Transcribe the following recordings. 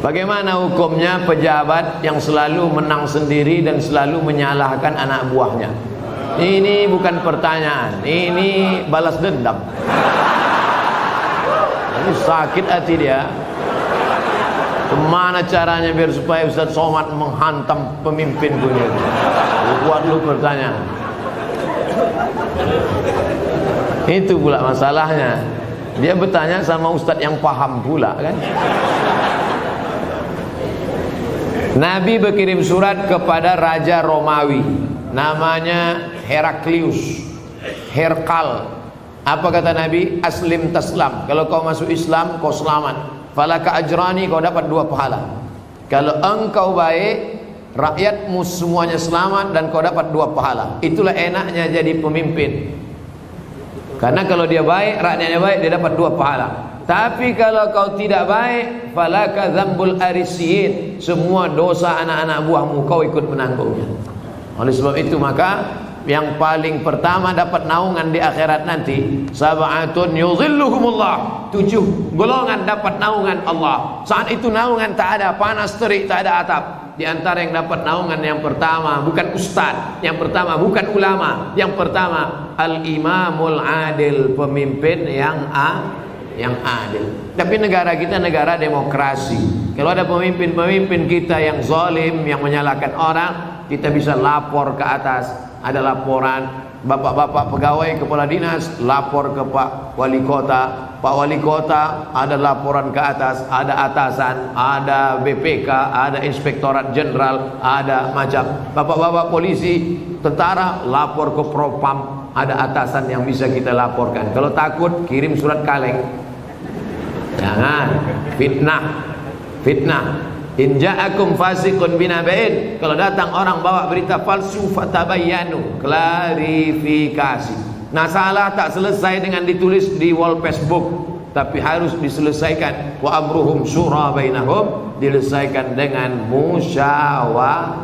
Bagaimana hukumnya pejabat yang selalu menang sendiri dan selalu menyalahkan anak buahnya? Ini bukan pertanyaan, ini balas dendam. Ini sakit hati dia. Kemana caranya biar supaya Ustaz Somad menghantam pemimpin dunia? Buat lu pertanyaan. Itu pula masalahnya. Dia bertanya sama Ustaz yang paham pula kan. Nabi berkirim surat kepada Raja Romawi, namanya Heraklius, Herkal. Apa kata Nabi? Aslim taslam. Kalau kau masuk Islam, kau selamat. Falaka ajrani, kau dapat 2 pahala. Kalau engkau baik, rakyatmu semuanya selamat dan kau dapat 2 pahala. Itulah enaknya jadi pemimpin. Karena kalau dia baik, rakyatnya baik, dia dapat 2 pahala. Tapi kalau kau tidak baik, falaka dzambul arisiyin. Semua dosa anak-anak buahmu kau ikut menanggungnya. Oleh sebab itu maka yang paling pertama dapat naungan di akhirat nanti, sab'atun yuzilluhumullah, 7 golongan dapat naungan Allah. Saat itu naungan tak ada, panas terik, tak ada atap. Di antara yang dapat naungan yang pertama bukan ustaz, yang pertama bukan ulama, yang pertama al-imamul adil, pemimpin yang adil. Tapi negara kita negara demokrasi. Kalau ada pemimpin-pemimpin kita yang zalim, yang menyalahkan orang, kita bisa lapor ke atas. Ada laporan, bapak-bapak pegawai kepala dinas lapor ke Pak Wali Kota, Pak Wali Kota ada laporan ke atas, ada atasan, ada BPK, ada Inspektorat Jenderal, ada macam bapak-bapak polisi, tentara lapor ke Propam, ada atasan yang bisa kita laporkan. Kalau takut kirim surat kaleng. Jangan fitnah. In ja'akum fasiqun binaba'in, kalau datang orang bawa berita palsu, fatabayyanu, klarifikasi. Nah, salah tak selesai dengan ditulis di wall Facebook, tapi harus diselesaikan. Wa amruhum syura bainahum, diselesaikan dengan musyawarah.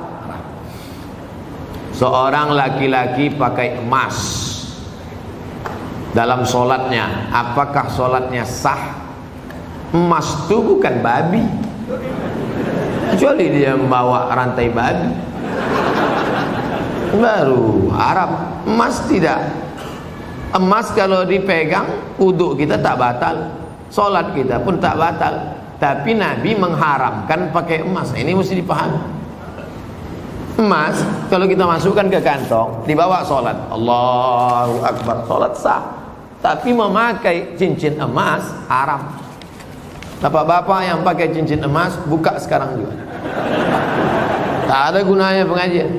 Seorang laki-laki pakai emas dalam solatnya, apakah solatnya sah? Emas itu bukan babi, kecuali dia membawa rantai babi, baru Arab. Emas tidak. Emas kalau dipegang, wudhu kita tak batal, solat kita pun tak batal. Tapi Nabi mengharamkan pakai emas. Ini mesti dipahami. Emas kalau kita masukkan ke kantong, dibawa solat, Allahu Akbar, solat sah. Tapi memakai cincin emas haram. Bapak-bapak yang pakai cincin emas, buka sekarang juga. Tak ada gunanya pengajian.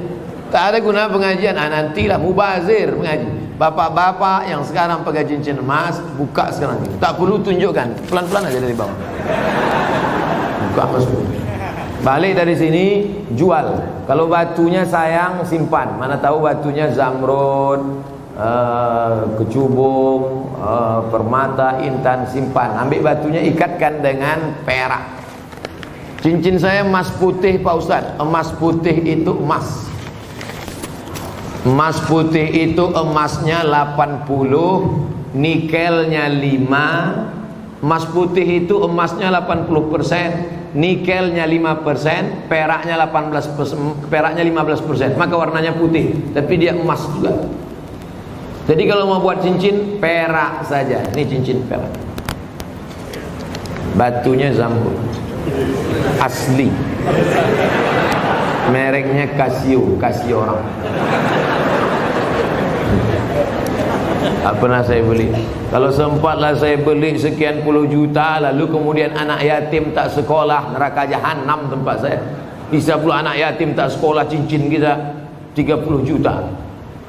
Tak ada guna pengajian. Nantilah mubazir mengaji. Bapak-bapak yang sekarang pakai cincin emas, buka sekarang juga. Tak perlu tunjukkan, pelan-pelan aja dari bawah. Buka masuk. Balik dari sini, jual. Kalau batunya sayang, simpan. Mana tahu batunya zamrud, kecubung, permata, intan, simpan. Ambil batunya, ikatkan dengan perak. Cincin saya emas putih Pak Ustaz. Emas putih itu emas. Emas putih itu emasnya 80, nikelnya 5. Emas putih itu emasnya 80%, nikelnya 5%, peraknya 18%, peraknya 15%. Maka warnanya putih, tapi dia emas juga. Jadi kalau mau buat cincin, perak saja. Ini cincin perak. Batunya zamrud, asli. Mereknya Casio, Casio orang. Tak pernah saya beli. Kalau sempatlah saya beli sekian puluh juta, lalu kemudian anak yatim tak sekolah, neraka jahanam tempat saya. Bisa pula anak yatim tak sekolah, cincin kita 30 juta.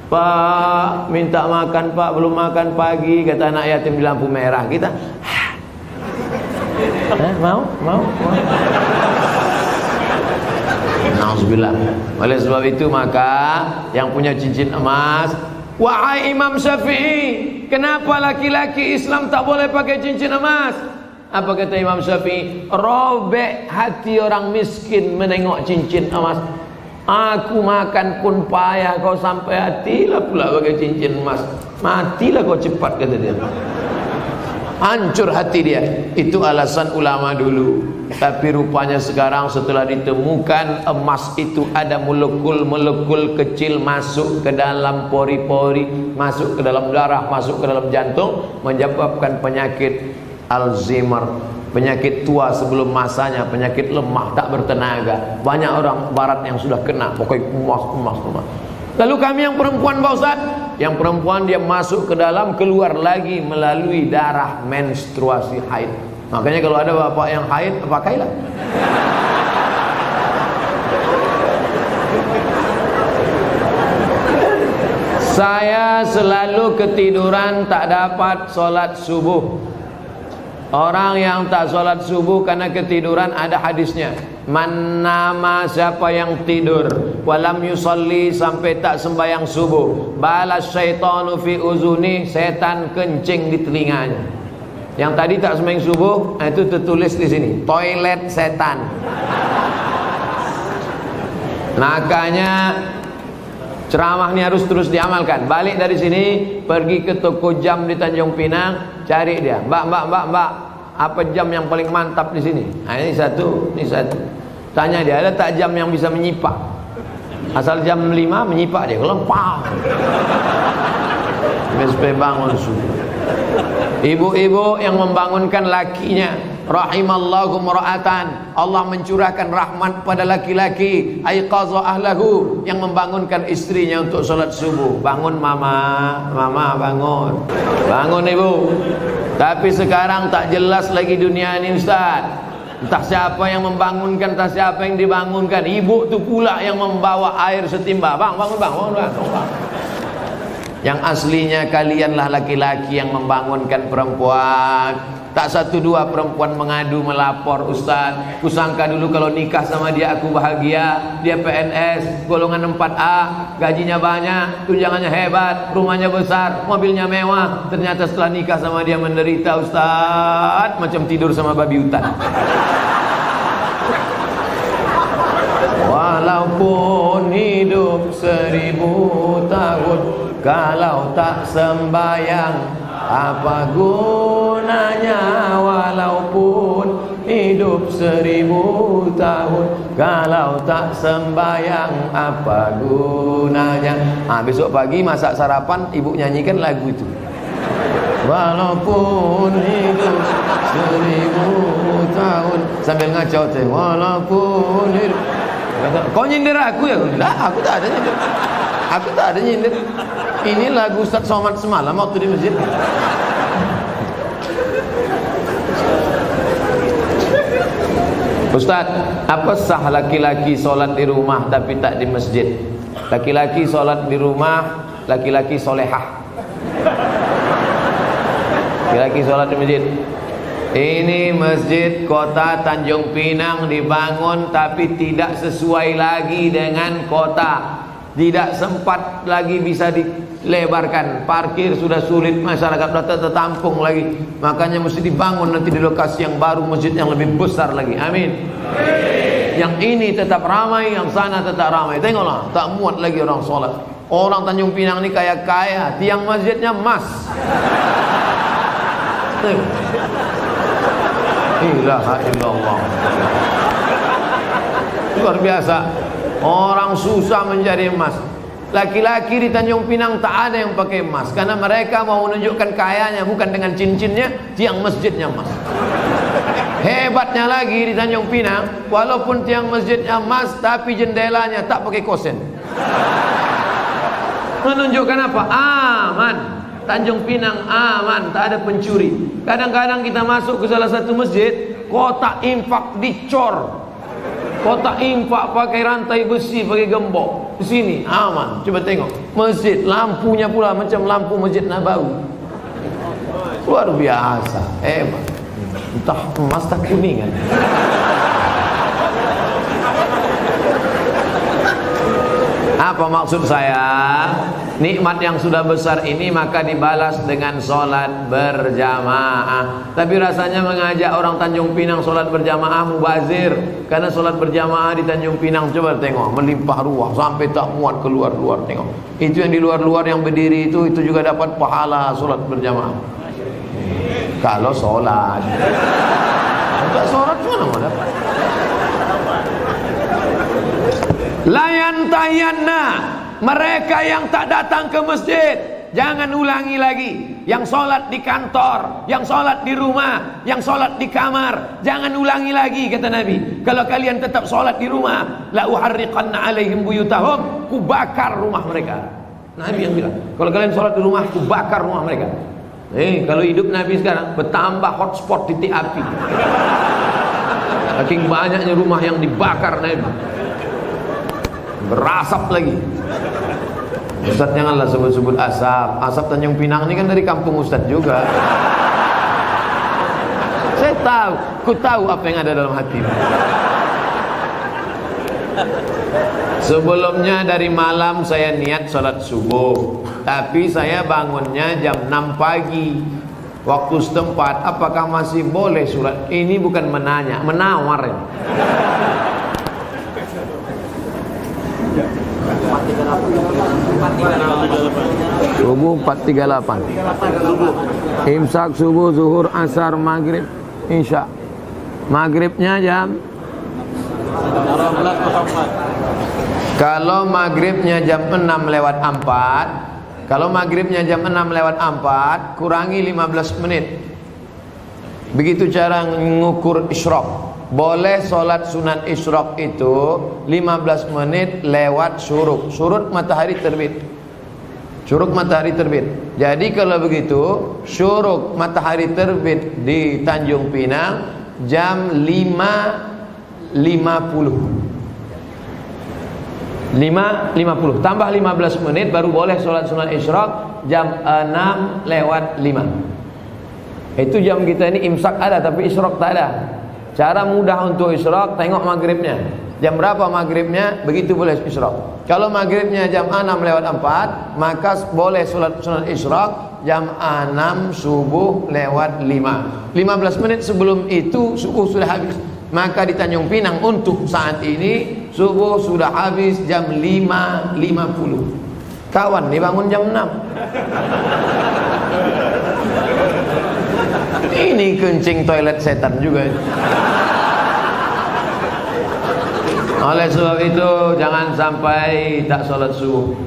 Pak, minta makan Pak, belum makan pagi, kata anak yatim di lampu merah. Kita mau. Nauzubillah. Oleh sebab itu maka yang punya cincin emas, wahai Imam Syafi'i, kenapa laki-laki Islam tak boleh pakai cincin emas? Apa kata Imam Syafi'i? Robek hati orang miskin menengok cincin emas. Aku makan pun payah, kau sampai hatilah pula pakai cincin emas. Matilah kau cepat, kata dia. hancur hati dia. Itu alasan ulama dulu. Tapi rupanya sekarang setelah ditemukan emas itu ada molekul-molekul kecil masuk ke dalam pori-pori, masuk ke dalam darah, masuk ke dalam jantung, menyebabkan penyakit Alzheimer, penyakit tua sebelum masanya, penyakit lemah, tak bertenaga. Banyak orang barat yang sudah kena, pokoknya emas. Lalu kami yang perempuan, Pak Ustaz, yang perempuan dia masuk ke dalam, keluar lagi melalui darah menstruasi haid. Makanya kalau ada bapak yang haid, pakailah. Saya selalu ketiduran, tak dapat sholat subuh. Orang yang tak sholat subuh karena ketiduran, ada hadisnya. Man nama, siapa yang tidur, walam yusalli, sampai tak sembahyang subuh, balas syaitanu fi uzuni, setan kencing di telinganya. Yang tadi tak sembahyang subuh, itu tertulis di sini, toilet setan. Makanya ceramah ini harus terus diamalkan. Balik dari sini, pergi ke toko jam di Tanjung Pinang, cari dia. Mbak, apa jam yang paling mantap di sini? Nah, ini satu. Tanya dia, ada tak jam yang bisa menyipak? Asal jam 5 menyipak dia, kalau pang. Sampai bangun subuh. Ibu-ibu yang membangunkan lakinya, rahimallahu mra'atan, Allah mencurahkan rahmat pada laki-laki, aiqadha ahlahu, yang membangunkan istrinya untuk sholat subuh. Bangun mama bangun. Bangun ibu. Tapi sekarang tak jelas lagi dunia ini, Ustaz. Entah siapa yang membangunkan, entah siapa yang dibangunkan. Ibu tu pula yang membawa air setimba. Bangun. Yang aslinya kalianlah laki-laki yang membangunkan perempuan. Tak satu dua perempuan mengadu, melapor, Ustaz, kusangka dulu kalau nikah sama dia aku bahagia. Dia PNS, golongan 4A, gajinya banyak, tunjangannya hebat, rumahnya besar, mobilnya mewah. Ternyata setelah nikah sama dia menderita, Ustaz, macam tidur sama babi hutan. Walaupun hidup 1000 tahun, kalau tak sembayang, apa gunanya? Walaupun hidup 1000 tahun, kalau tak sembayang, apa gunanya? Besok pagi masak sarapan, ibu nyanyikan lagu itu. Walaupun hidup 1000 tahun, sambil ngacau teh. Walaupun hidup. Kau nyindir aku ya? Enggak, aku tak ada nyindir. Ini lagu Ustaz Somad semalam waktu di masjid. Ustaz, apa sah laki-laki sholat di rumah tapi tak di masjid? Laki-laki sholat di rumah, laki-laki solehah. Laki-laki sholat di masjid. Ini masjid kota Tanjung Pinang dibangun tapi tidak sesuai lagi dengan kota. Tidak sempat lagi bisa dilebarkan. Parkir sudah sulit, masyarakat sudah tertampung lagi. Makanya mesti dibangun nanti di lokasi yang baru, masjid yang lebih besar lagi. Amin. Yang ini tetap ramai, yang sana tetap ramai. Tengoklah, tak muat lagi orang sholat. Orang Tanjung Pinang ini kaya-kaya, tiang masjidnya emas. Ilaha illallah. Luar biasa. Orang susah menjadi emas. Laki-laki di Tanjung Pinang tak ada yang pakai emas, karena mereka mau menunjukkan kayanya bukan dengan cincinnya, tiang masjidnya emas. Hebatnya lagi di Tanjung Pinang, walaupun tiang masjidnya emas, tapi jendelanya tak pakai kosen. Menunjukkan apa? Aman. Tanjung Pinang aman, tak ada pencuri. Kadang-kadang kita masuk ke salah satu masjid, kotak infak dicor. Kotak infak pakai rantai besi, pakai gembok. Di sini aman. Coba tengok masjid, lampunya pula macam lampu Masjid Nabawi. Luar biasa, hebat. Entah emas tak kuningan. Apa maksud saya? Nikmat yang sudah besar ini maka dibalas dengan sholat berjamaah. Tapi rasanya mengajak orang Tanjung Pinang sholat berjamaah mubazir. Karena sholat berjamaah di Tanjung Pinang, coba tengok, melimpah ruah sampai tak muat keluar-luar. Tengok, itu yang di luar-luar yang berdiri itu juga dapat pahala sholat berjamaah. Kalau sholat. Enggak sholat mana mau dapat? Layan tayanna, mereka yang tak datang ke masjid, jangan ulangi lagi. Yang sholat di kantor, yang sholat di rumah, yang sholat di kamar, jangan ulangi lagi, kata Nabi. Kalau kalian tetap sholat di rumah, la uharriqanna alaihim buyutahum, ku bakar rumah mereka. Nabi yang bilang, kalau kalian sholat di rumah, ku bakar rumah mereka. Kalau hidup Nabi sekarang bertambah hotspot titik api. Saking banyaknya rumah yang dibakar Nabi, berasap lagi. Ustaz janganlah sebut-sebut asap. Asap Tanjung Pinang ini kan dari kampung Ustaz juga. Saya tahu, ku tahu apa yang ada dalam hati. Sebelumnya dari malam saya niat sholat subuh, tapi saya bangunnya jam 6 pagi waktu setempat. Apakah masih boleh sholat? Ini bukan menanya, menawar ini. Subuh 4.38. Imsak subuh, zuhur, asar, maghrib, isya. Maghribnya jam. Kalau maghribnya jam 6:04, kalau maghribnya jam 6:04, kurangi 15 menit. Begitu cara mengukur isyraq. Boleh sholat sunat isyraq itu 15 menit lewat syuruk. Syuruk matahari terbit. Syuruk matahari terbit. Jadi kalau begitu, syuruk matahari terbit di Tanjung Pinang jam 5.50 tambah 15 menit baru boleh sholat sunat isyraq jam 6:05. Itu jam kita ini imsak ada tapi isyraq tak ada. Cara mudah untuk isyraq, tengok maghribnya. Jam berapa maghribnya, begitu boleh isyraq. Kalau maghribnya jam 6:04, maka boleh sholat sunat isyraq jam 6 subuh lewat 5. 15 menit sebelum itu subuh sudah habis. Maka di Tanjung Pinang untuk saat ini subuh sudah habis jam 5.50. Kawan nih bangun jam 6. Ini kencing toilet setan juga. Oleh sebab itu jangan sampai tak sholat subuh.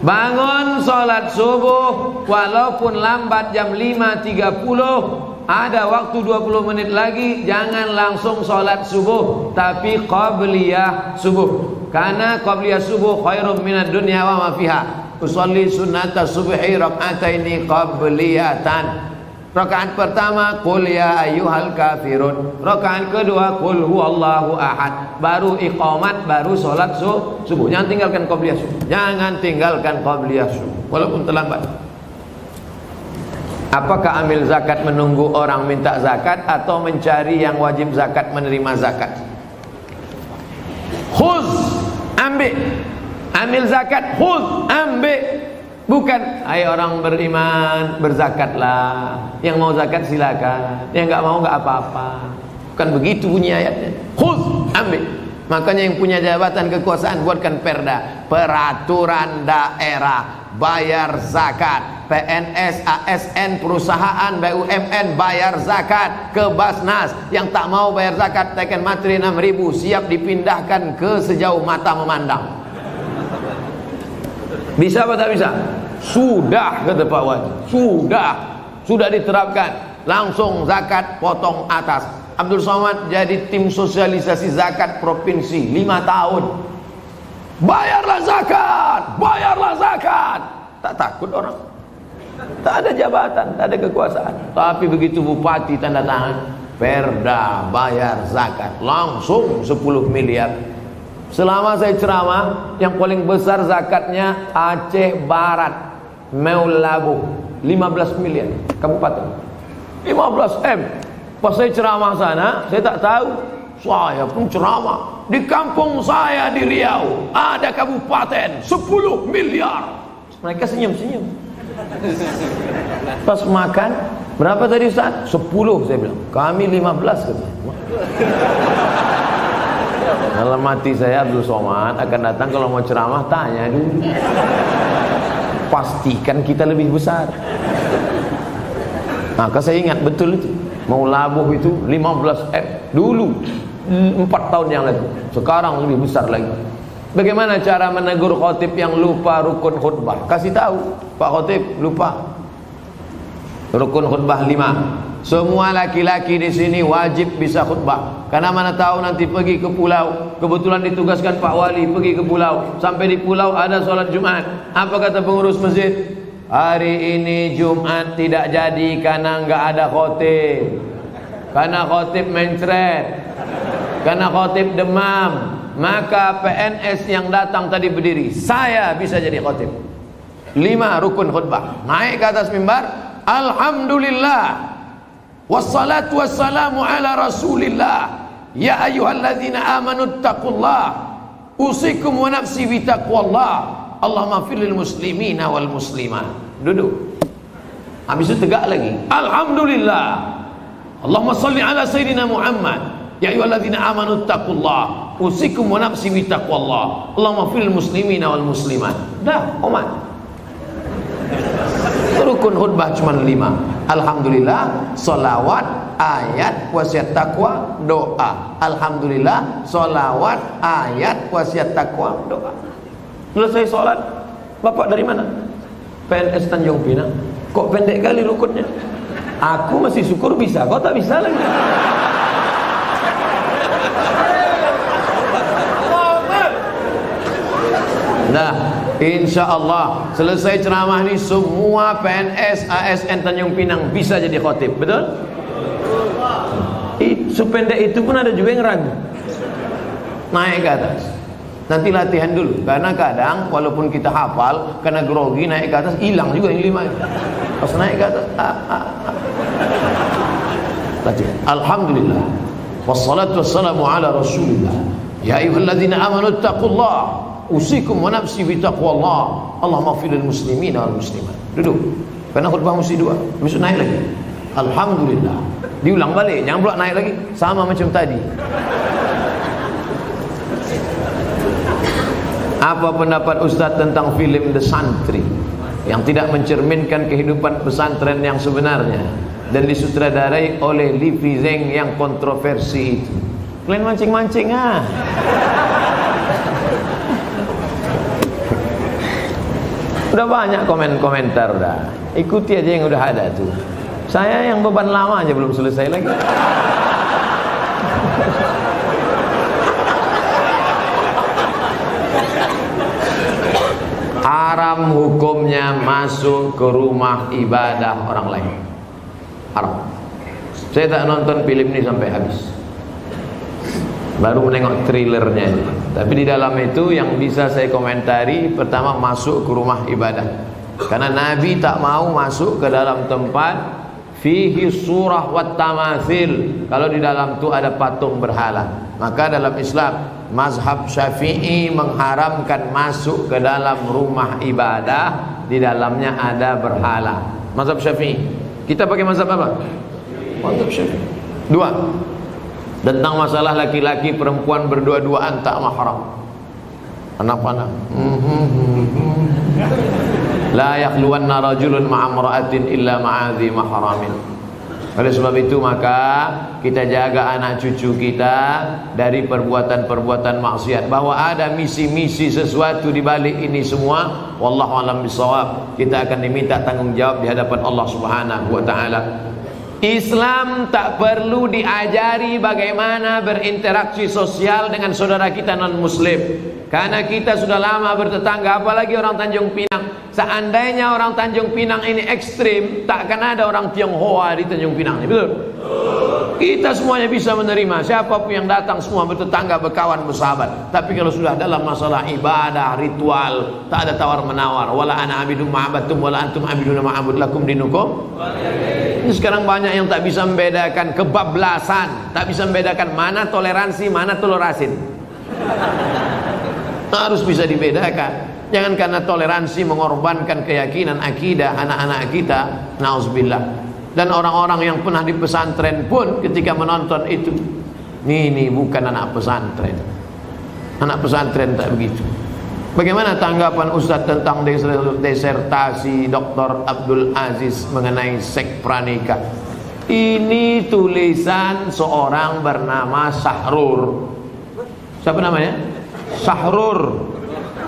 Bangun sholat subuh walaupun lambat jam 5.30. Ada waktu 20 menit lagi, jangan langsung sholat subuh, tapi qabliyah subuh. Karena qabliyah subuh khairum minad dunya wa ma fiha. Usolli sunnata subhi rak'ataini qabliyatan. Rakaat pertama qul ya ayyuhal kafirun. Rakaat kedua qul huwallahu ahad. Baru iqamat, baru sholat subuh. Jangan tinggalkan qabliyah subuh. Jangan tinggalkan qabliyah subuh walaupun terlambat. Apakah ambil zakat menunggu orang minta zakat atau mencari yang wajib zakat menerima zakat? Khuz, ambil zakat, khuz, ambil. Bukan, ayo orang beriman berzakatlah. Yang mau zakat silakan, yang nggak mau nggak apa-apa. Bukan begitu bunyi ayatnya. Khuz, ambil. Makanya yang punya jabatan kekuasaan buatkan perda, peraturan daerah, bayar zakat. PNS, ASN, perusahaan, BUMN bayar zakat ke Basnas. Yang tak mau bayar zakat tekan materi 6.000, siap dipindahkan ke sejauh mata memandang. Bisa apa tak bisa? Sudah, kata Pak Wadi. Sudah diterapkan. Langsung zakat potong atas. Abdul Somad jadi tim sosialisasi zakat provinsi 5 tahun. Bayarlah zakat. Tak takut orang. Tak ada jabatan, tak ada kekuasaan. Tapi begitu bupati tanda tangan perda bayar zakat, langsung 10 miliar. Selama saya ceramah, yang paling besar zakatnya Aceh Barat, Meulabu, 15 miliar kabupaten. 15 M. Pas saya ceramah sana, saya tak tahu. Saya pun ceramah di kampung saya di Riau ada kabupaten 10 miliar. Mereka senyum-senyum. Pas makan, berapa tadi Ustaz? 10 saya bilang. Kami 15 katanya. Dalam hati saya Abdul Somad akan datang kalau mau ceramah tanya dulu. Pastikan kita lebih besar. Maka saya ingat betul itu. Mau labuh itu 15 dulu 4 tahun yang lalu. Sekarang lebih besar lagi. Bagaimana cara menegur khotib yang lupa rukun khutbah? Kasih tahu, Pak Khotib lupa rukun khutbah 5. Semua laki-laki di sini wajib bisa khutbah. Karena mana tahu nanti pergi ke pulau, kebetulan ditugaskan Pak Wali pergi ke pulau. Sampai di pulau ada sholat Jumat. Apa kata pengurus masjid? Hari ini Jumat tidak jadi karena nggak ada khotib. Karena khotib mencret. Karena khotib demam. Maka PNS yang datang tadi berdiri, saya bisa jadi khotib. 5 rukun khutbah. Naik ke atas mimbar, alhamdulillah wassalatu wassalamu ala rasulillah ya ayyuhalladzina amanu taqullah usikum wa nafsi bitaqwallah Allahumma fir lil muslimina wal muslimat. Duduk. Habis itu tegak lagi, alhamdulillah Allahumma salli ala sayyidina Muhammad ya ayyuhalladzina amanu taqullah usikum wa nafsi bitaqwallah Allahumma fir lil muslimina wal muslimat. Dah, omat. Rukun khutbah cuma 5. Alhamdulillah, solawat, ayat, wasiat takwa, doa. Alhamdulillah, solawat, ayat, wasiat takwa, doa. Selesai sholat, Bapak dari mana? PNS Tanjung Pinang. Kok pendek kali rukunnya? Aku masih syukur bisa, kau tak bisa lagi. Nah, insya Allah selesai ceramah ini semua PNS ASN Tanjung Pinang bisa jadi khotib, betul? Sependek itu pun ada juga yang ragu. Naik ke atas. Nanti latihan dulu, karena kadang walaupun kita hafal, karena grogi naik ke atas hilang juga yang 5 itu. Pas naik ke atas, latihan. Alhamdulillah. Wassalatu wassalamu ala rasulillah. Ya ayyuhalladzina amanu taqullah usikum wa nafsi bitaqwallah Allahumma fir lil muslimina wal muslimat. Duduk. Karena khutbah mesti 2. Besok naik lagi. Alhamdulillah. Diulang balik, jangan pula naik lagi sama macam tadi. Apa pendapat Ustaz tentang film The Santri yang tidak mencerminkan kehidupan pesantren yang sebenarnya dan disutradarai oleh Livi Zeng yang kontroversi itu? Kalian mancing-mancing ah. Udah banyak komentar udah. Ikuti aja yang udah ada tuh. Saya yang beban lama aja belum selesai lagi. Haram hukumnya masuk ke rumah ibadah orang lain. Haram. Saya tak nonton film ini sampai habis. Baru menengok trailernya. Tapi di dalam itu yang bisa saya komentari, pertama masuk ke rumah ibadah. Karena Nabi tak mau masuk ke dalam tempat fihi surah wat tamathil, kalau di dalam itu ada patung berhala. Maka dalam Islam mazhab Syafi'i mengharamkan masuk ke dalam rumah ibadah di dalamnya ada berhala. Mazhab Syafi'i. Kita pakai mazhab apa? Mazhab Syafi'i. 2. Tentang masalah laki-laki perempuan berdua-duaan tak mahram. Anak-anak. La yakhluwanna rajulun ma'amra'atin illa ma'adhi mahramin. Oleh sebab itu maka kita jaga anak cucu kita dari perbuatan-perbuatan maksiat. Bahwa ada misi-misi sesuatu di balik ini semua, wallahu a'lam bishawab. Kita akan diminta tanggung jawab di hadapan Allah Subhanahu wa taala. Islam tak perlu diajari bagaimana berinteraksi sosial dengan saudara kita non muslim. Karena kita sudah lama bertetangga, apalagi orang Tanjung Pinang. Seandainya orang Tanjung Pinang ini ekstrim, tak akan ada orang Tionghoa di Tanjung Pinang, betul? Kita semuanya bisa menerima, siapapun yang datang semua bertetangga, berkawan, bersahabat. Tapi kalau sudah dalam masalah ibadah, ritual, tak ada tawar menawar. Wala ana abidum ma'abatum wala antum abiduna ma'abud lakum dinukum. Ini sekarang banyak yang tak bisa membedakan kebablasan, tak bisa membedakan mana toleransi, mana telurasin. Harus bisa dibedakan. Jangan karena toleransi mengorbankan keyakinan akidah anak-anak kita. Nauzubillah. Dan orang-orang yang pernah di pesantren pun ketika menonton itu, ini bukan anak pesantren. Anak pesantren tak begitu. Bagaimana tanggapan Ustadz tentang disertasi Dr. Abdul Aziz mengenai seks pranikah? Ini tulisan seorang bernama Sahrur. Siapa namanya? Sahrur,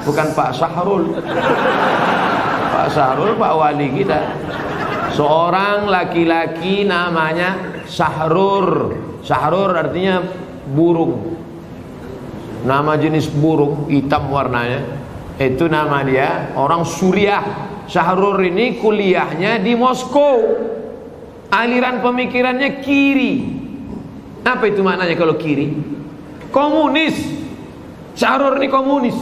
bukan Pak Sahrul. Pak Sahrul Pak wali kita. Seorang laki-laki namanya Sahrur. Sahrur artinya burung. Nama jenis burung, hitam warnanya. Itu nama dia, orang Suriah. Sahrur ini kuliahnya di Moskow. Aliran pemikirannya kiri. Apa itu maknanya kalau kiri? Komunis. Sahrur ini komunis.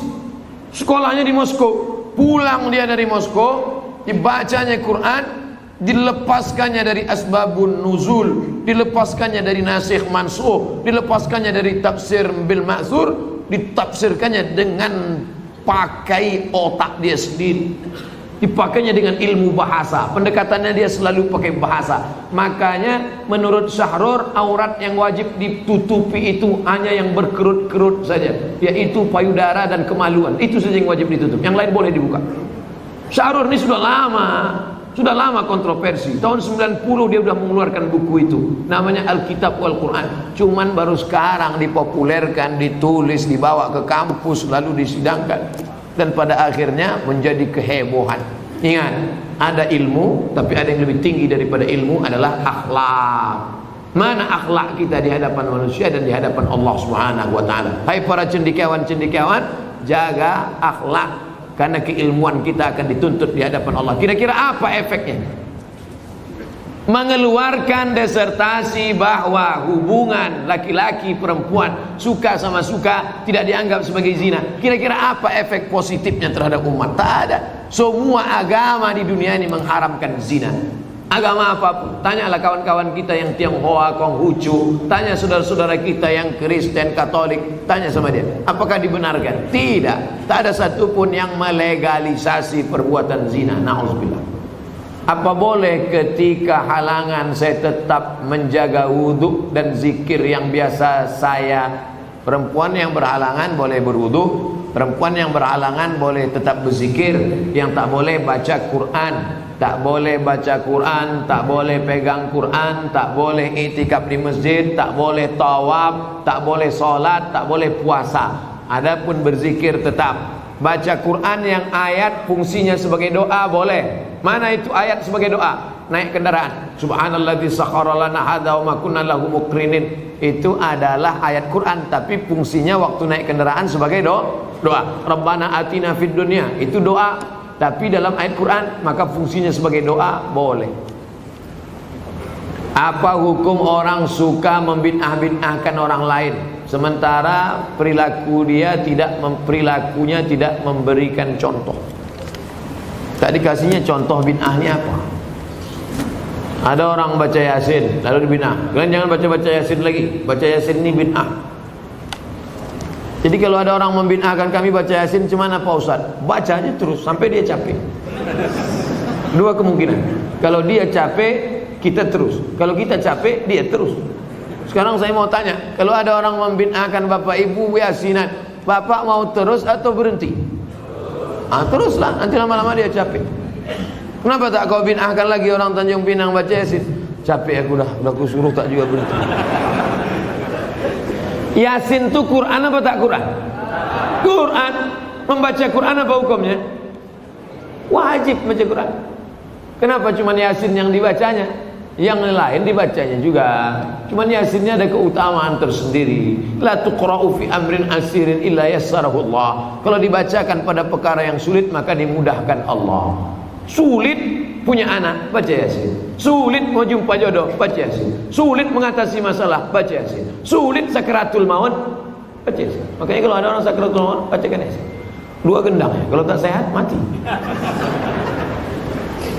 Sekolahnya di Moskow. Pulang dia dari Moskow, dibacanya Quran, dilepaskannya dari asbabun nuzul, dilepaskannya dari nasikh mansukh, dilepaskannya dari tafsir bil ma'thur, ditafsirkannya dengan pakai otak dia sendiri, dipakainya dengan ilmu bahasa. Pendekatannya dia selalu pakai bahasa. Makanya menurut Sahrur, aurat yang wajib ditutupi itu hanya yang berkerut-kerut saja, yaitu payudara dan kemaluan. Itu saja yang wajib ditutup, yang lain boleh dibuka. Sahrur ini sudah lama kontroversi. Tahun 90 dia sudah mengeluarkan buku itu, namanya Alkitab wal Quran. Cuman baru sekarang dipopulerkan, ditulis, dibawa ke kampus, lalu disidangkan, dan pada akhirnya menjadi kehebohan. Ingat, ada ilmu, tapi ada yang lebih tinggi daripada ilmu, adalah akhlak. Mana akhlak kita di hadapan manusia dan di hadapan Allah Subhanahu wa taala. Hai para cendekiawan-cendekiawan, jaga akhlak, karena keilmuan kita akan dituntut di hadapan Allah. Kira-kira apa efeknya? Mengeluarkan disertasi bahwa hubungan laki-laki perempuan, suka sama suka, tidak dianggap sebagai zina. Kira-kira apa efek positifnya terhadap umat? Tak ada. Semua agama di dunia ini mengharamkan zina. Agama apapun. Tanyalah kawan-kawan kita yang Tionghoa, Konghucu, tanya saudara-saudara kita yang Kristen, Katolik, tanya sama dia, apakah dibenarkan? Tidak. Tak ada satupun yang melegalisasi perbuatan zina. Na'udzubillah. Apa boleh ketika halangan saya tetap menjaga wudhu dan zikir yang biasa saya? Perempuan yang berhalangan boleh berwudhu, perempuan yang berhalangan boleh tetap berzikir. Yang tak boleh baca Quran, tak boleh baca Quran, tak boleh pegang Quran, tak boleh itikaf di masjid, tak boleh tawaf, tak boleh sholat, tak boleh puasa. Adapun berzikir tetap. Baca Quran yang ayat fungsinya sebagai doa boleh. Mana itu ayat sebagai doa? Naik kendaraan, subhanalladzi sakhkhara lana hadza wa ma kunna lahu muqrinin. Itu adalah ayat Quran, tapi fungsinya waktu naik kendaraan sebagai doa. Rabbana atina fid dunya, itu doa. Tapi dalam ayat Quran, maka fungsinya sebagai doa boleh. Apa hukum orang suka membid'ah-bid'ahkan orang lain, sementara perilakunya tidak memberikan contoh? Tak dikasihnya contoh bid'ahnya apa? Ada orang baca Yasin lalu dibid'ah. Kalian jangan baca Yasin lagi. Baca Yasin ini bid'ah. Jadi kalau ada orang membid'ahkan kami baca Yasin, cuman apa Ustaz? Baca aja terus sampai dia capek. Dua kemungkinan. Kalau dia capek, kita terus. Kalau kita capek, dia terus. Sekarang saya mau tanya, kalau ada orang membid'ahkan Bapak Ibu Yasinan, Bapak mau terus atau berhenti? Teruslah, nanti lama-lama dia capek. Kenapa tak kau bid'ahkan lagi orang Tanjung Pinang baca Yasin? Capek aku udah kusuruh tak juga berhenti. Yasin itu Quran apa tak Quran? Quran. Membaca Quran apa hukumnya? Wajib baca Quran. Kenapa cuma Yasin yang dibacanya? Yang lain dibacanya juga. Cuman Yasinnya ada keutamaan tersendiri. La tuqra'u fi amrin asirin illa yassarahu Allah. Kalau dibacakan pada perkara yang sulit, maka dimudahkan Allah. Sulit punya anak, baca Yasin. Sulit mau jumpa jodoh, baca Yasin. Sulit mengatasi masalah, baca Yasin. Sulit sakaratul maut, baca Yasin. Makanya kalau ada orang sakaratul maut, bacakan Yasin. Dua gendang ya. Kalau tak sehat, mati.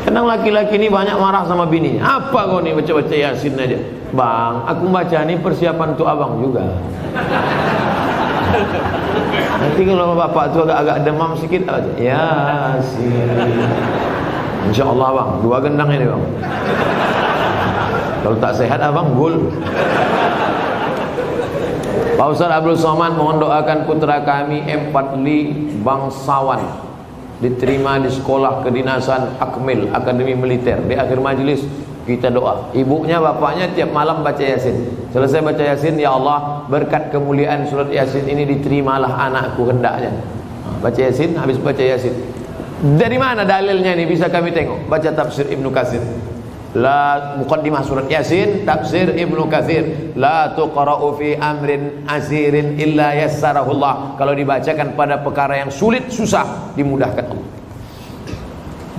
Kadang laki-laki ini banyak marah sama bininya. Apa kau nih baca-baca Yasin aja? Bang, aku baca ini persiapan untuk abang juga. Nanti kalau bapak tu agak demam sikit aja, Yasin. Insya Allah bang, dua gendang ini bang. Kalau tak sehat abang gul. Pak Ustaz Abdul Somad mohon doakan putra kami Fatli bangsawan diterima di sekolah kedinasan Akmil Akademi Militer. Di akhir majelis kita doa. Ibunya bapaknya tiap malam baca Yasin. Selesai baca Yasin, ya Allah berkat kemuliaan surat Yasin ini diterimalah anakku hendaknya. Baca Yasin, habis baca Yasin. Dari mana dalilnya ini bisa kami tengok? Baca tafsir Ibnu Katsir. La muqaddimah surat Yasin, tafsir Ibnu Katsir, la tuqra'u fi amrin asirin illa yassarahullah. Kalau dibacakan pada perkara yang sulit, susah, dimudahkan Allah.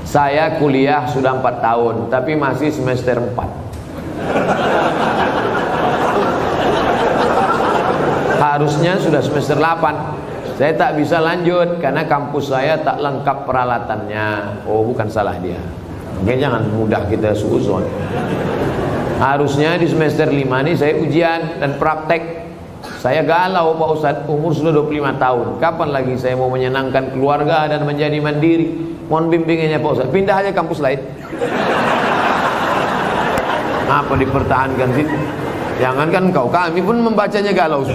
Saya kuliah sudah 4 tahun, tapi masih semester 4. Harusnya sudah semester 8. Saya tak bisa lanjut karena kampus saya tak lengkap peralatannya. Oh, bukan salah dia. Oke, jangan mudah kita suuzon. Harusnya di semester 5 ini saya ujian dan praktek. Saya galau Pak Ustadz, umur sudah 25 tahun. Kapan lagi saya mau menyenangkan keluarga dan menjadi mandiri? Mohon bimbingannya Pak Ustadz. Pindah aja kampus lain. Apa dipertahankan sih? Jangankan kau, kami pun membacanya galau.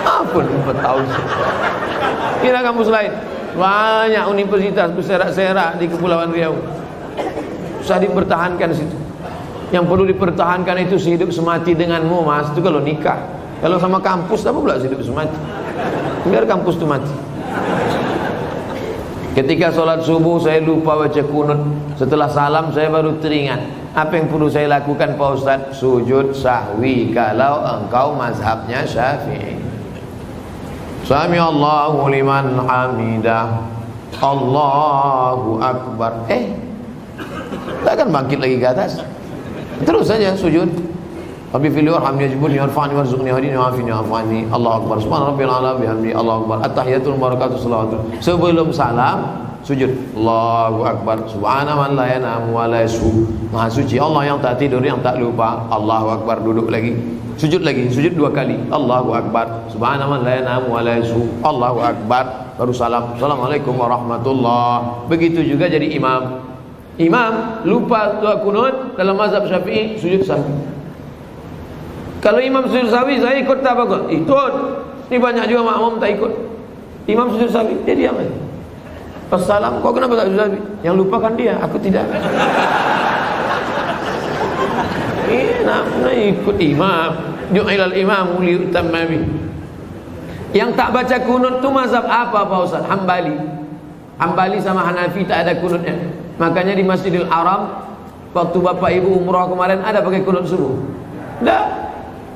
Apa 4 tahun? Pindah kampus lain. Banyak universitas berserak-serak di Kepulauan Riau. Susah dipertahankan situ. Yang perlu dipertahankan itu sehidup semati denganmu, Mas. Itu kalau nikah. Kalau sama kampus apa pula sehidup semati? Biar kampus itu mati. Ketika sholat subuh saya lupa baca kunut. Setelah salam saya baru teringat. Apa yang perlu saya lakukan Pak Ustaz? Sujud sahwi kalau engkau mazhabnya Syafi'i. Sami Allahu liman hamidah. Allahu akbar. Tak akan bangkit lagi ke atas. Terus saja sujud. Rabbi fili warhamni wajburni warfa'ni warzuqni wahdini wa'afini wa'afani. Allahu akbar. Subhana rabbil a'la bihamdi. Allahu akbar. At-tahiyatul barakatuh salawatu. Sebelum salam sujud. Allahu akbar. Subhana man la yanamu wa la yashu. Maha suci Allah yang tak tidur, yang tak lupa. Allahu akbar. Duduk lagi. Sujud lagi, sujud 2 kali. Allahu akbar. Subhana man la yanamu wa la yashu. Allahu akbar. Baru salam. Assalamualaikum warahmatullah. Begitu juga jadi imam. Imam lupa doa kunut dalam mazhab Syafi'i, sujud sahwi. Kalau imam sujud sahwi, saya ikut tak apa? Ikut. Ini banyak juga makmum tak ikut. Imam sujud sahwi, dia diam aja. Pas salam, kau kenapa tak sujud sahwi? Yang lupa kan dia, aku tidak. Nak ikut imam. Ju'ilal imam liutamma bih. Yang tak baca kunut tu mazhab apa Pak Ustaz? Hambali. Hambali sama Hanafi tak ada kunutnya. Makanya di Masjidil Haram waktu Bapak Ibu umrah kemarin ada pakai kunut subuh. Tidak.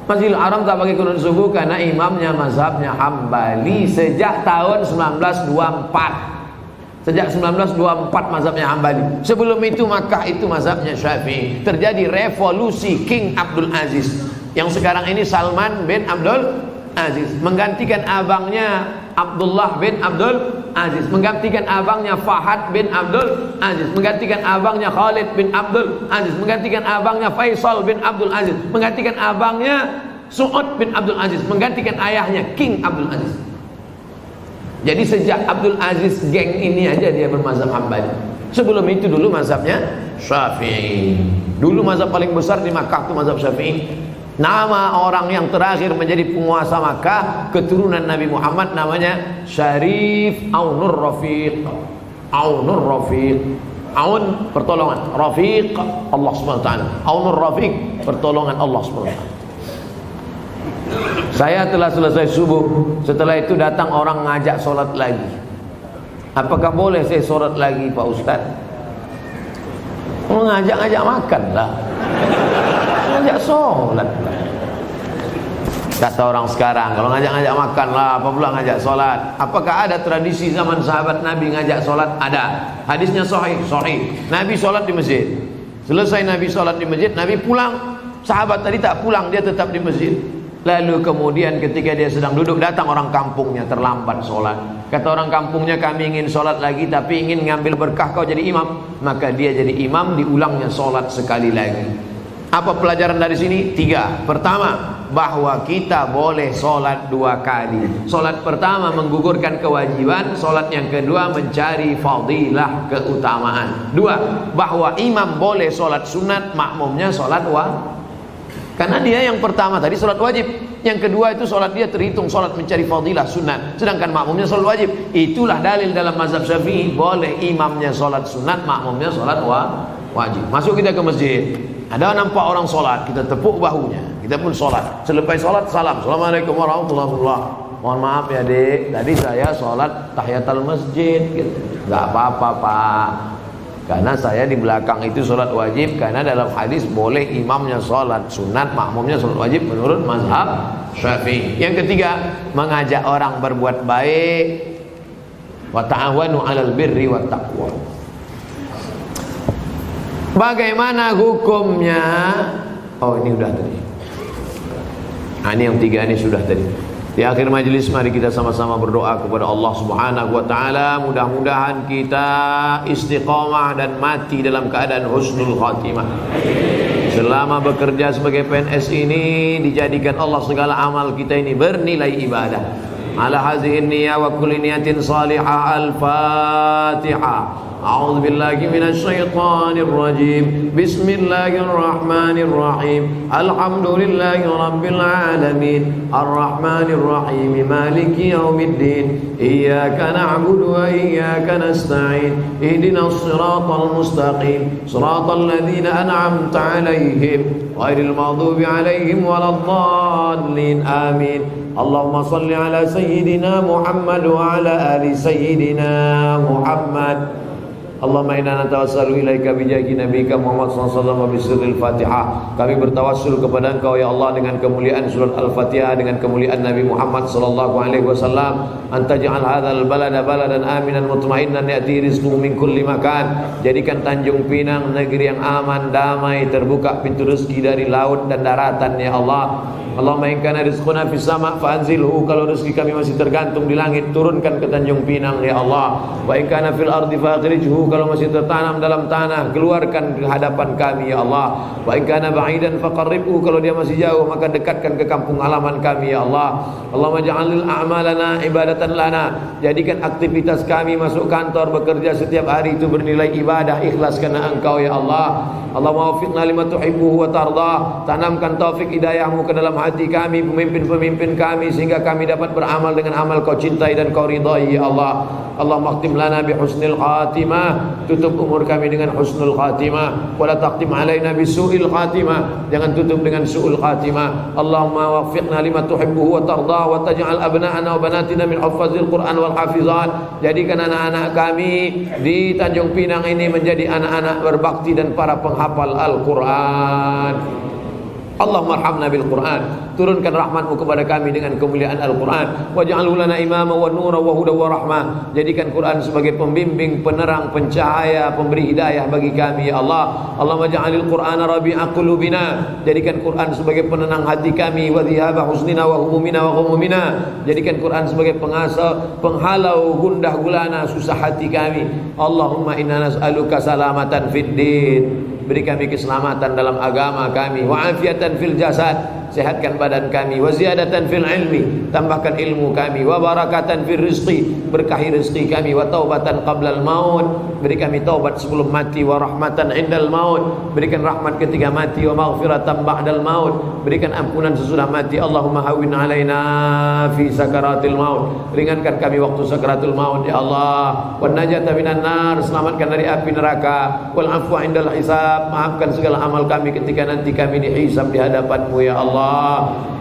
Masjidil Haram tak pakai kunut subuh karena imamnya mazhabnya Hambali sejak tahun 1924. Sejak 1924 mazhabnya Hambali. Sebelum itu Makkah itu mazhabnya Syafi'i. Terjadi revolusi King Abdul Aziz. Yang sekarang ini Salman bin Abdul Aziz menggantikan abangnya Abdullah bin Abdul Aziz, menggantikan abangnya Fahad bin Abdul Aziz, menggantikan abangnya Khalid bin Abdul Aziz, menggantikan abangnya Faisal bin Abdul Aziz, menggantikan abangnya Su'ud bin Abdul Aziz, menggantikan ayahnya King Abdul Aziz. Jadi sejak Abdul Aziz geng ini aja dia bermazhab Hambali. Sebelum itu dulu mazhabnya Syafi'i. Dulu mazhab paling besar di Makkah itu mazhab Syafi'i. Nama orang yang terakhir menjadi penguasa Makkah keturunan Nabi Muhammad namanya Syarif Aunur Rafiq. Aunur Rafiq. Aun pertolongan, Rafiq Allah SWT. Aunur Rafiq pertolongan Allah SWT. Saya telah selesai subuh. Setelah itu datang orang ngajak sholat lagi. Apakah boleh saya sholat lagi Pak Ustaz? Ngajak-ngajak makan lah. Ngajak sholat. Kata orang sekarang, kalau ngajak-ngajak makan lah, apa pula ngajak sholat? Apakah ada tradisi zaman sahabat Nabi ngajak sholat? Ada. Hadisnya sahih, sahih. Nabi sholat di masjid. Selesai Nabi sholat di masjid, Nabi pulang. Sahabat tadi tak pulang, dia tetap di masjid. Lalu kemudian ketika dia sedang duduk, datang orang kampungnya terlambat sholat. Kata orang kampungnya, kami ingin sholat lagi tapi ingin ngambil berkah kau jadi imam. Maka dia jadi imam, diulangnya sholat sekali lagi. Apa pelajaran dari sini? 3. Pertama, bahwa kita boleh sholat 2 kali. Sholat pertama menggugurkan kewajiban. Sholat yang kedua mencari fadilah, keutamaan. 2. Bahwa imam boleh sholat sunat, makmumnya sholat Karena dia yang pertama tadi sholat wajib, yang kedua itu sholat dia terhitung sholat mencari fadilah sunat, sedangkan makmumnya sholat wajib. Itulah dalil dalam mazhab Syafi'i, boleh imamnya sholat sunat, makmumnya sholat wajib. Masuk kita ke masjid, ada nampak orang sholat, kita tepuk bahunya, kita pun sholat. Selepas sholat salam, assalamualaikum warahmatullahi wabarakatuh. Mohon maaf ya dek, tadi saya sholat tahiyatul masjid gitu. Gak apa-apa pak, karena saya di belakang itu sholat wajib. Karena dalam hadis boleh imamnya sholat sunat, makmumnya sholat wajib menurut mazhab Syafi'i. Yang ketiga, mengajak orang berbuat baik. Wa ta'awanu 'alal birri wat taqwa. Bagaimana hukumnya? Oh ini udah tadi. Nah, ini yang tiga ini sudah tadi. Di akhir majelis mari kita sama-sama berdoa kepada Allah Subhanahu wa taala, mudah-mudahan kita istiqamah dan mati dalam keadaan husnul khatimah. Selama bekerja sebagai PNS ini dijadikan Allah segala amal kita ini bernilai ibadah. Ala hazihi niyyah wa kulli niyatin salihah. Al-Fatihah. أعوذ بالله من الشيطان الرجيم بسم الله الرحمن الرحيم الحمد لله رب العالمين الرحمن الرحيم مالك يوم الدين إياك نعبد وإياك نستعين اهدنا الصراط المستقيم صراط الذين أنعمت عليهم غير المغضوب عليهم ولا الضالين آمين اللهم صل على سيدنا محمد وعلى آل سيدنا محمد Allahumma inna natawassalu ilaika bijahi nabiyika Muhammad sallallahu alaihi wasallam bi Fatihah. Kami bertawassul kepada Engkau ya Allah dengan kemuliaan surat Al-Fatihah, dengan kemuliaan Nabi Muhammad sallallahu alaihi wasallam. Antaj'al hadzal balada baladan aminan mutmainnan ya'ti rizquhu min kulli makan. Jadikan Tanjung Pinang negeri yang aman, damai, terbuka pintu rezeki dari laut dan daratan ya Allah. Allahumma in kana rizquna fis sama' fa'anzilhu. Kalau rezeki kami masih tergantung di langit, turunkan ke Tanjung Pinang ya Allah. Wa in kana fil ardi fa'akhrijhu. Kalau masih tertanam dalam tanah, keluarkan ke hadapan kami ya Allah. Wa in kana ba'idan faqarribhu. Kalau dia masih jauh, maka dekatkan ke kampung halaman kami ya Allah. Allahumma ja'alil a'malana ibadatan lana. Jadikan aktivitas kami masuk kantor, bekerja setiap hari itu bernilai ibadah, ikhlas karena Engkau ya Allah. Allahumma waffiqna lima tuhibbuhu wa tardah. Tanamkan taufik hidayahmu ke dalam hati kami, pemimpin-pemimpin kami, sehingga kami dapat beramal dengan amal Kau cintai dan Kau ridhai ya Allah. Allahumma khtim lana bi husnil khatimah. Tutup umur kami dengan husnul khatimah. Wa la taqtim alaina bi su'il khatimah. Jangan tutup dengan su'ul khatimah. Allahumma waffiqna lima tuhibbuhu wa tardah wa taj'al abna'ana wa banatina min huffazil Qur'an wal hafizat. Jadikan anak-anak kami di Tanjung Pinang ini menjadi anak-anak berbakti dan para penghafal Al-Qur'an. Allahumma arhamna bil Qur'an. Turunkan rahmatmu kepada kami dengan kemuliaan Al-Quran. Waj'alhu lana imama wa nura wa huda wa rahmah. Jadikan Quran sebagai pembimbing, penerang, pencahaya, pemberi hidayah bagi kami ya Allah. Allahumma ja'alil Qur'ana rabi'a qulubina. Jadikan Quran sebagai penenang hati kami, wa dhihaba husnina wa humumina wa humumina. Jadikan Quran sebagai penghalau gundah gulana susah hati kami. Allahumma inna nas'aluka salamatan fid din. Beri kami keselamatan dalam agama kami, wa afiatan fil jasad, sehatkan badan kami, wa ziyadatan fil ilmi, tambahkan ilmu kami, wa barakatan fil rizqi, berkahi rezeki kami, wa taubatan qablal maut, beri kami taubat sebelum mati, wa rahmatan indal maut, berikan rahmat ketika mati, wa maghfiratan ba'dal maut, berikan ampunan sesudah mati. Allahumma hawwin alaina fi sakaratil maut, ringankan kami waktu sakaratul maut ya Allah. Wan najata minan nar, selamatkan dari api neraka. Wal afwa indal hisab, maafkan segala amal kami ketika nanti kami dihisab di hadapan-Mu ya Allah.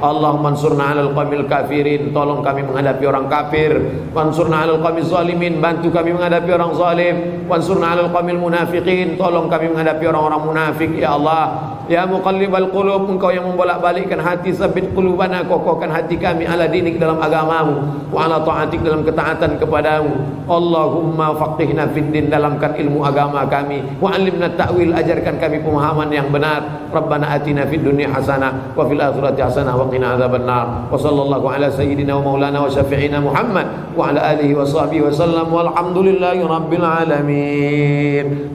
Allahumma ansurna 'alal qaumil kafirin, tolong kami menghadapi orang kafir. Wansurna 'alal qaumil zalimin, bantu kami menghadapi orang zalim. Wansurna 'alal qaumil munafiqin, tolong kami menghadapi orang-orang munafik ya Allah. Ya muqallibal qulub, Engkau yang membolak-balikkan hati, sabit qulubana, kokohkan hati kami ala dinik dalam agamamu, wa ala ta'atik dalam ketaatan kepadamu. Allahumma faqihna fid din, dalamkan ilmu agama kami, wa 'allimna ta'wil, ajarkan kami pemahaman yang benar. Rabbana atina fid dunya hasanah wa fil akhirati hasanah wa qina adzabannar. Wa sallallahu ala sayyidina wa maulana wa syafi'ina Muhammad wa ala alihi wa sahbihi wa sallam, walhamdulillahi rabbil alamin.